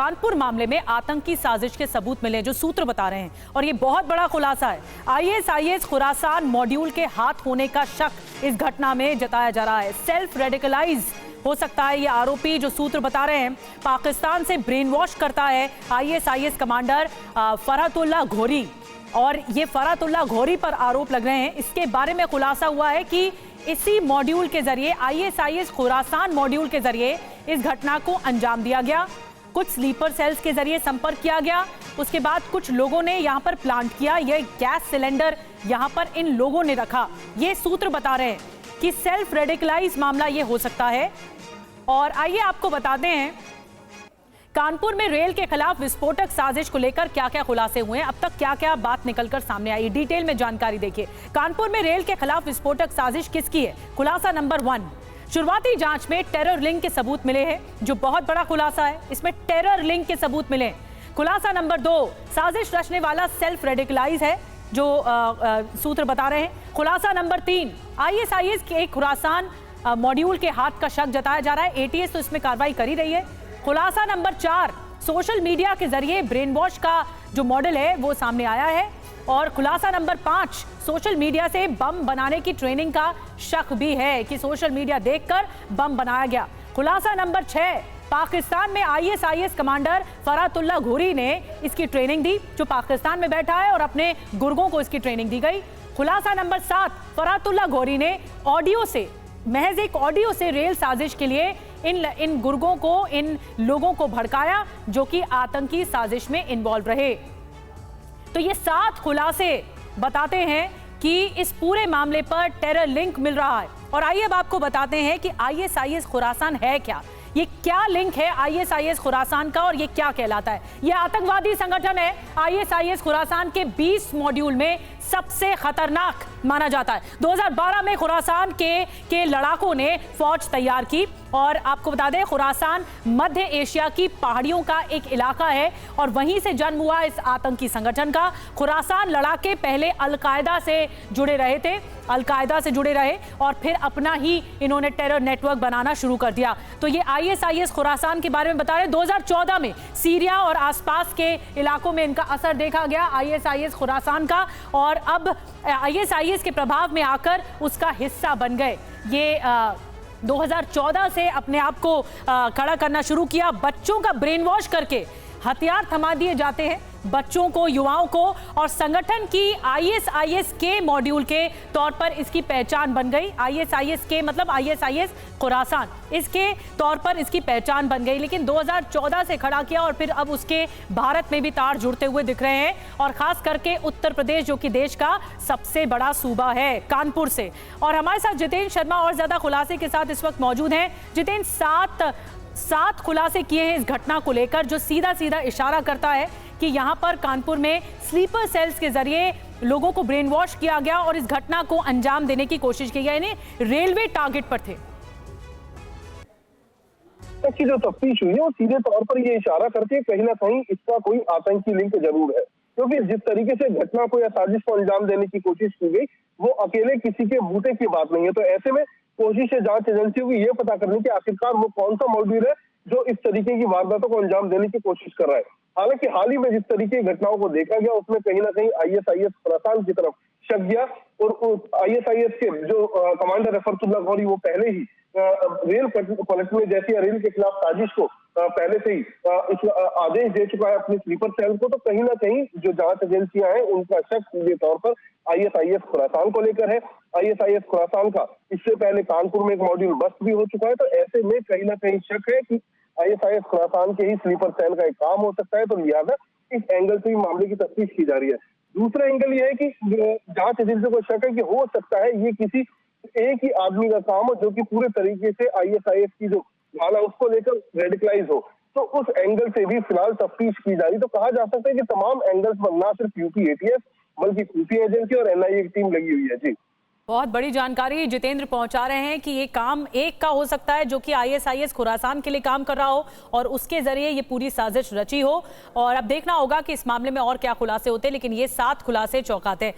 कानपुर मामले में आतंकी साजिश के सबूत मिले जो सूत्र बता रहे हैं और ये बहुत बड़ा खुलासा है। आईएसआईएस खुरासान मॉड्यूल के हाथ होने का शक इस घटना में जताया जा रहा है। सेल्फ रेडिकलाइज हो सकता है ये आरोपी जो सूत्र बता रहे हैं। पाकिस्तान से ब्रेन वॉश करता है आईएसआईएस कमांडर फरहतुल्लाह घोरी और ये फरहतुल्लाह घोरी पर आरोप लग रहे हैं। इसके बारे में खुलासा हुआ है कि इसी मॉड्यूल के जरिए आईएसआईएस खुरासान मॉड्यूल के जरिए इस घटना को अंजाम दिया गया। कुछ स्लीपर सेल्स के जरिए संपर्क किया गया। उसके बाद कुछ लोगों ने यहां पर प्लांट किया। यह गैस सिलेंडर यहां पर इन लोगों ने रखा। ये सूत्र बता रहे हैं कि सेल्फ रेडिकलाइज मामला ये हो सकता है। और आइए आपको बताते हैं कानपुर में रेल के खिलाफ विस्फोटक साजिश को लेकर क्या क्या खुलासे हुए हैं, अब तक क्या क्या बात निकलकर सामने आई, डिटेल में जानकारी देखिए। कानपुर में रेल के खिलाफ विस्फोटक साजिश किसकी है? खुलासा नंबर 1, शुरुआती जांच में टेरर लिंक के सबूत मिले हैं, जो बहुत बड़ा खुलासा है। इसमें टेरर लिंक के सबूत मिले। खुलासा नंबर 2, साजिश रचने वाला सेल्फ रेडिकलाइज है, जो सूत्र बता रहे हैं। खुलासा नंबर 3, आईएसआईएस के एक खुरासान मॉड्यूल के हाथ का शक जताया जा रहा है। एटीएस तो इसमें कार्रवाई कर ही रही है। खुलासा नंबर 4, सोशल मीडिया के जरिए ब्रेन वॉश का जो मॉडल है वो सामने आया है। और खुलासा नंबर 5, सोशल मीडिया से बम बनाने की ट्रेनिंग का शक भी है कि सोशल मीडिया देखकर बम बनाया गया। खुलासा नंबर 6, पाकिस्तान में आईएसआईएस कमांडर फरहतुल्लाह घोरी ने इसकी ट्रेनिंग दी, जो पाकिस्तान में बैठा है और अपने गुर्गों को इसकी ट्रेनिंग दी गई। खुलासा नंबर 7, फरहतुल्लाह घोरी ने महज एक ऑडियो से रेल साजिश के लिए इन गुर्गों को, इन लोगों को भड़काया जो कि आतंकी साजिश में इन्वॉल्व रहे। तो ये 7 खुलासे बताते हैं कि इस पूरे मामले पर टेरर लिंक मिल रहा है। और आइए अब आपको बताते हैं कि आईएसआईएस खुरासान है क्या, ये क्या लिंक है आईएसआईएस खुरासान का और ये क्या कहलाता है। ये आतंकवादी संगठन है। आईएसआईएस खुरासान के 20 मॉड्यूल में सबसे खतरनाक माना जाता है। 2012 में खुरासान के लड़ाकों ने फौज तैयार की। और आपको बता दें, खुरासान मध्य एशिया की पहाड़ियों का एक इलाका है और वहीं से जन्म हुआ इस आतंकी संगठन का। खुरासान लड़ाके पहले अलकायदा से जुड़े रहे और फिर अपना ही इन्होंने टेरर नेटवर्क बनाना शुरू कर दिया। तो ये आईएसआईएस खुरासान के बारे में बता रहे हैं। 2014 में सीरिया और आसपास के इलाकों में इनका असर देखा गया आईएसआईएस खुरासान का, और अब आईएसआईएस के प्रभाव में आकर उसका हिस्सा बन गए। ये 2014 से अपने आप को खड़ा करना शुरू किया। बच्चों का ब्रेन वॉश करके हथियार थमा दिए जाते हैं, बच्चों को, युवाओं को, और संगठन की आईएसआईएस के मॉड्यूल के तौर पर इसकी पहचान बन गई। आईएसआईएस के मतलब आईएसआईएस खुरासान, इसके तौर पर इसकी पहचान बन गई। लेकिन 2014 से खड़ा किया और फिर अब उसके भारत में भी तार जुड़ते हुए दिख रहे हैं, और खास करके उत्तर प्रदेश जो कि देश का सबसे बड़ा सूबा है, कानपुर से। और हमारे साथ जितेंद्र शर्मा और ज्यादा खुलासे के साथ इस वक्त मौजूद हैं। जितेंद्र, 7 खुलासे किए हैं इस घटना को लेकर, जो सीधा सीधा इशारा करता है कि यहां पर कानपुर में स्लीपर सेल्स के जरिए लोगों को ब्रेन वॉश किया गया और इस घटना को अंजाम देने की कोशिश की गई, यानी रेलवे टारगेट पर थे। की जो तफ्तीश हुई है वो सीधे तौर पर ये इशारा करती है कहीं ना कहीं इसका कोई आतंकी लिंक जरूर है, क्योंकि जिस तरीके से घटना को या साजिश को अंजाम देने की कोशिश की गई वो अकेले किसी के बूते की बात नहीं है। तो ऐसे में कोशिश है जांच एजेंसियों की ये पता करने की आखिरकार वो कौन सा मॉड्यूल है जो इस तरीके की वारदातों को अंजाम देने की कोशिश कर रहा है। हालांकि हाल ही में जिस तरीके की घटनाओं को देखा गया उसमें कहीं ना कहीं आईएसआईएस खुरासान की तरफ शक गया, और आईएसआईएस के जो कमांडर है फरहतुल्लाह घोरी, वो पहले ही रेल पलटने जैसी रेल के खिलाफ साजिश को पहले से ही आदेश दे चुका है अपनी स्लीपर सेल को। तो कहीं ना कहीं जो जांच एजेंसियां हैं उनका शक सीधे तौर पर आईएसआईएस खुरासान को लेकर है। आईएसआईएस खुरासान का इससे पहले कानपुर में एक मॉड्यूल बस्ट भी हो चुका है। तो ऐसे में कहीं ना कहीं शक है कि आईएसआईएस खुरासान के ही स्लीपर सेल का एक काम हो सकता है। तो लिहाजा इस एंगल से मामले की तफ्तीश की जा रही है। दूसरा एंगल यह है कि जांच एजेंसियों को शक है कि हो सकता है ये किसी एक ही आदमी का काम हो जो कि पूरे तरीके से आईएसआईएस की जो भावना उसको लेकर रेडिकलाइज हो। तो उस एंगल से भी फिलहाल तफ्तीश की जा रही। तो कहा जा सकता है कि तमाम एंगल्स पर ना सिर्फ यूपी एटीएस बल्कि खुफिया एजेंसी और एनआईए की टीम लगी हुई है। जी, बहुत बड़ी जानकारी जितेंद्र पहुंचा रहे हैं कि ये काम एक का हो सकता है जो कि आईएसआईएस खुरासान के लिए काम कर रहा हो और उसके जरिए ये पूरी साजिश रची हो। और अब देखना होगा कि इस मामले में और क्या खुलासे होते हैं, लेकिन ये 7 खुलासे चौंकाते हैं।